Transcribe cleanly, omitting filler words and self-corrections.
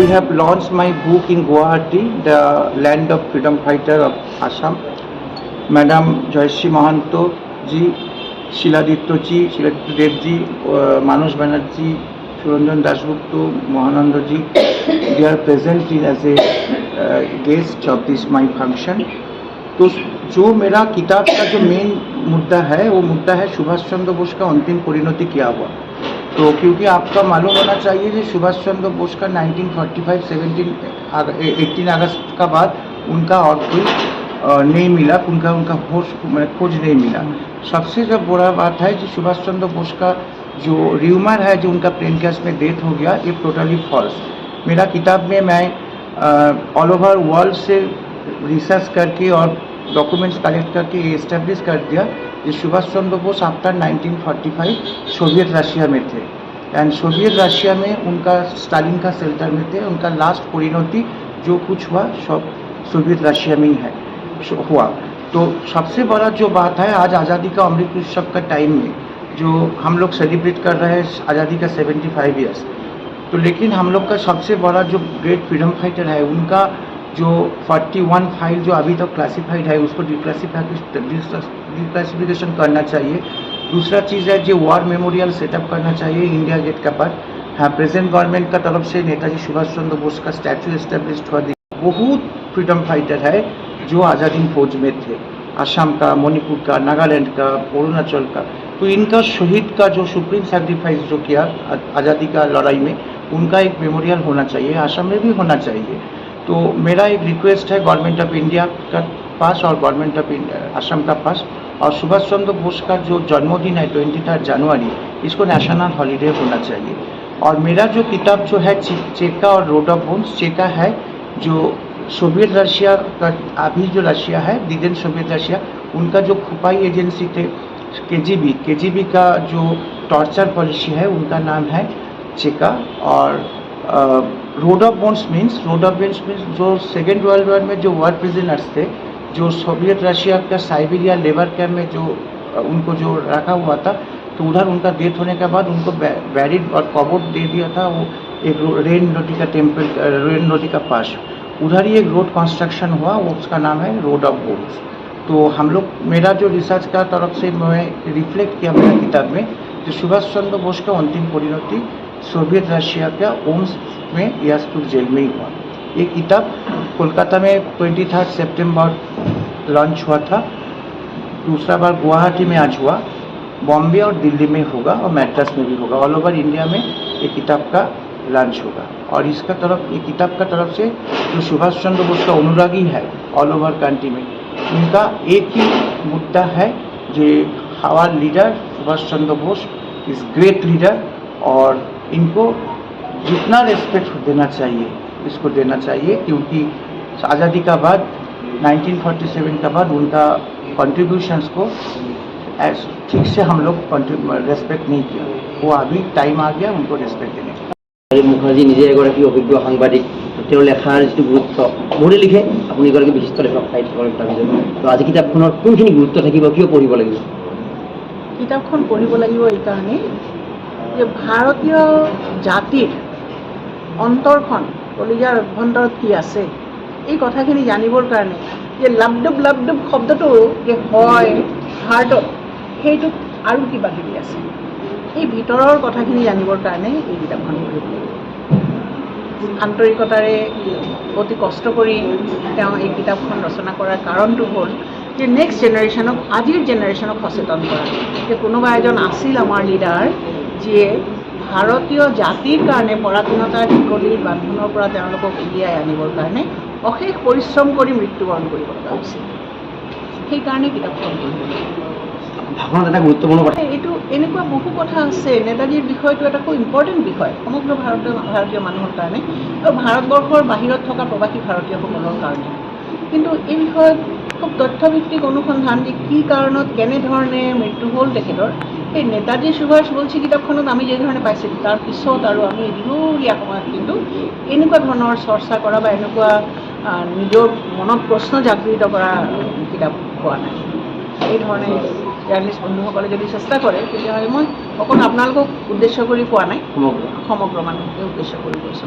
I have launched my book in Guwahati, the land of freedom fighter of Assam. Madam Jayashree Mahanto ji, Shiladitya ji, Shiladitya Dev ji, Manoj Banerjee, Suranjan Dasgupta, Mohananda ji, they are present in as a guest of this my function. तो जो मेरा किताब का जो main मुद्दा है वो मुद्दा है सुभाष चंद्र बोस का अंतिम परिणति क्या हुआ। तो क्योंकि आपका मालूम होना चाहिए कि सुभाष चंद्र बोस का 1945 18 अगस्त का बाद उनका और कोई नहीं मिला, उनका खोज नहीं मिला। सबसे जब बड़ा बात है कि सुभाष चंद्र बोस का जो र्यूमर है जो उनका प्लेन क्रैश में डेथ हो गया, ये टोटली फॉल्स। मेरा किताब में मैं ऑल ओवर वर्ल्ड से रिसर्च करके और डॉक्यूमेंट्स कलेक्ट करके ये इस्टेब्लिश कर दिया कि Subhash Chandra Bose after 1945 Soviet Russia में थे एंड सोवियत रशिया में उनका स्टालिन का शेल्टर में थे। उनका लास्ट परिणति जो कुछ हुआ सब सोवियत रशिया में ही है हुआ। तो सबसे बड़ा जो बात है, आज आज़ादी का अमृत उत्सव का टाइम में जो हम लोग सेलिब्रेट कर रहे हैं आज़ादी का 75 ईयर्स, तो लेकिन हम लोग का सबसे बड़ा जो ग्रेट फ्रीडम फाइटर है उनका जो 41 फाइल जो अभी तक क्लासिफाइड है उसको डिक्लासिफिकेशन करना चाहिए। दूसरा चीज़ है जो वॉर मेमोरियल सेटअप करना चाहिए इंडिया गेट का पास। हाँ, प्रेजेंट गवर्नमेंट का तरफ से नेताजी सुभाष चंद्र बोस का स्टैचू एस्टेब्लिश हुआ। बहुत फ्रीडम फाइटर है जो आज़ादी फौज में थे, असम का, मणिपुर का, नागालैंड का, अरुणाचल का। तो इनका शहीद का जो सुप्रीम सैक्रिफाइस जो किया आज़ादी का लड़ाई में, उनका एक मेमोरियल होना चाहिए, असम में भी होना चाहिए। तो मेरा एक रिक्वेस्ट है गवर्नमेंट ऑफ इंडिया का पास और गवर्नमेंट ऑफ असम का पास, और सुभाष चंद्र बोस का जो जन्मदिन है 23 जनवरी, इसको नेशनल हॉलीडे होना चाहिए। और मेरा जो किताब जो है चेका और रोड ऑफ बोन्स, चेका है जो सोवियत रशिया का, अभी जो रशिया है दिदेन सोवियत रशिया, उनका जो खुफाई एजेंसी थे केजीबी का जो टॉर्चर पॉलिसी है उनका नाम है चेका। और रोड ऑफ बोन्स मीन्स जो सेकेंड वर्ल्ड वॉर में जो वॉर प्रिजनर्स थे, जो सोवियत रशिया का साइबेरिया लेबर कैंप में जो उनको जो रखा हुआ था, तो उधर उनका डेथ होने के बाद उनको बैरिड और कबर्ड दे दिया था वो एक रेन नोटी का टेम्पल, रेन नोटी का पास, उधर ही एक रोड कंस्ट्रक्शन हुआ, वो उसका नाम है रोड ऑफ बोन्स। तो हम लोग, मेरा जो रिसर्च का तरफ से मैं रिफ्लेक्ट किया मेरा किताब में, जो सुभाष चंद्र बोस का अंतिम परिणति सोवियत रशिया का ओम्स में यासपुर जेल में ही हुआ। ये किताब कोलकाता में 23 सितंबर लॉन्च हुआ था, दूसरा बार गुवाहाटी में आज हुआ, बॉम्बे और दिल्ली में होगा और मैड्रास में भी होगा। ऑल ओवर इंडिया में ये किताब का लॉन्च होगा। और इसका तरफ, ये किताब का तरफ से जो सुभाष चंद्र बोस का अनुरागी है ऑल ओवर कंट्री में, उनका एक ही मुद्दा है जो हमारा leader Subhash Chandra Bose is great leader, और इनको जितना रिस्पेक्ट देना चाहिए इसको देना चाहिए, क्योंकि आज़ादी का बाद 1947 के बाद उनका कंट्रीब्यूशंस को ठीक से हम लोग रेस्पेक्ट नहीं किया। वो अभी टाइम आ गया उनको रेस्पेक्ट देने का। মুখাৰ্জী নিজে এগৰাকী অভিজ্ঞ সাংবাদিক, তেওঁৰ লেখাৰ যিটো গুৰুত্ব বহুতে লিখে, আপুনি এগৰাকী বিশিষ্ট লেখক সাহিত্যিকৰ ভিতৰত। তো আজি কিতাপখনৰ কোনখিনি গুৰুত্ব থাকিব, কিয় পঢ়িব লাগিব? কিতাপখন পঢ়িব লাগিব এইকাৰণেই যে ভাৰতীয় জাতিৰ অন্তৰখন, কলিজাৰ অভ্যন্তৰত কি আছে, এই কথাখিনি জানিবৰ কাৰণে যে লাবডুব শব্দটো যে হয় হাৰ্টত, সেইটোত আৰু কিবা কিবি আছে, এই ভিতৰৰ কথাখিনি জানিবৰ কাৰণে এই কিতাপখন পঢ়িব লাগিব। আন্তৰিকতাৰে অতি কষ্ট কৰি তেওঁ এই কিতাপখন ৰচনা কৰাৰ কাৰণটো হ'ল যে নেক্সট জেনেৰেশ্যনক, আজিৰ জেনেৰেশ্যনক সচেতন কৰা যে কোনোবা এজন আছিল আমাৰ লিডাৰ যিয়ে ভাৰতীয় জাতিৰ কাৰণে পৰাধীনতাৰ শিকলিৰ বান্ধোনৰ পৰা তেওঁলোকক উলিয়াই আনিবৰ কাৰণে অশেষ পৰিশ্ৰম কৰি মৃত্যুবৰণ কৰিব লগা হৈছিল। সেইকাৰণে কিতাপখন পঢ়িব লাগিব। ভাষণত এটা গুৰুত্বপূৰ্ণ কথা, এইটো এনেকুৱা বহু কথা আছে। নেতাজীৰ বিষয়টো এটা খুব ইম্পৰ্টেণ্ট বিষয় সমগ্ৰ ভাৰতীয় মানুহৰ কাৰণে আৰু ভাৰতবৰ্ষৰ বাহিৰত থকা প্ৰবাসী ভাৰতীয়সকলৰ কাৰণে। কিন্তু এই বিষয়ত খুব তথ্যভিত্তিক অনুসন্ধান যে কি কাৰণত কেনেধৰণে মৃত্যু হ'ল তেখেতৰ, সেই নেতাজী সুভাষ বলছি কিতাপখনত আমি যে ধৰণে পাইছিলোঁ, তাৰ পিছত আৰু আমি দীঘলীয়া সময়ত কিন্তু এনেকুৱা ধৰণৰ চৰ্চা কৰা বা এনেকুৱা নিজৰ মনত প্ৰশ্ন জাগৃত কৰা কিতাপ পোৱা নাই। এই ধৰণে জাৰ্নেলিষ্ট বন্ধুসকলে যদি চেষ্টা কৰে তেতিয়াহ'লে মই অকল আপোনালোকক উদ্দেশ্য কৰি কোৱা নাই, সমগ্ৰ মানুহকে উদ্দেশ্য কৰি কৈছোঁ।